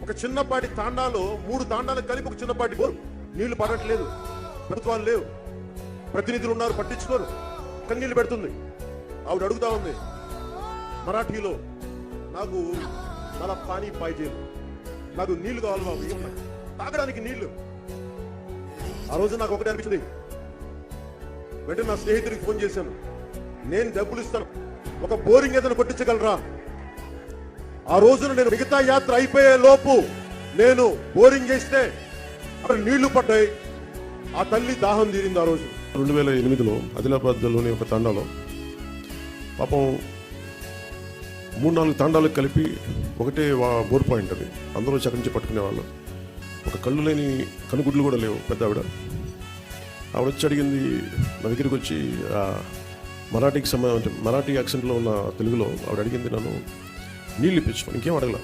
ఒక చిన్నపాటి తాండాలో 3 తాండాలు కలిపి ఒక చిన్నపాటి బోరు. నీళ్లు పడట్లేదు, ప్రభుత్వాలు లేవు, ప్రతినిధులు ఉన్నారు, పట్టించుకోరు. కన్నీళ్లు పెడుతుంది. ఆవిడ అడుగుతా ఉంది మరాఠీలో, నాకు నల పానీ పాయిజేలు, నాకు నీళ్లు కావాలి బాబు, ఏమన్నా తాగడానికి నీళ్లు. ఆ రోజు నాకు ఒకటే అనిపించింది. వెంటనే నా స్నేహితుడికి ఫోన్ చేశాను, నేను డబ్బులు ఇస్తాను, ఒక బోరింగ్ ఏదైనా కొట్టించగలరా? ఆ రోజున నేను మిగతా యాత్ర అయిపోయే లోపు నేను బోరింగ్ చేస్తే అక్కడ నీళ్లు పడ్డాయి. ఆ తల్లి దాహం తీరింది. ఆ రోజు 2008లో ఆదిలాబాద్లోని ఒక తాండాలో పాపం 3-4 తాండాలకు కలిపి ఒకటే బోర్ పాయింట్. అది అందరూ వచ్చి అక్కడి నుంచి పట్టుకునేవాళ్ళు. ఒక కళ్ళు లేని కనుగుడ్లు కూడా లేవు. పెద్ద ఆవిడ వచ్చి అడిగింది నా దగ్గరికి వచ్చి, మరాఠీ యాక్సెంట్లో ఉన్న తెలుగులో ఆవిడ అడిగింది నన్ను నీళ్ళు ఇప్పించుకో, ఇంకేం అడగల.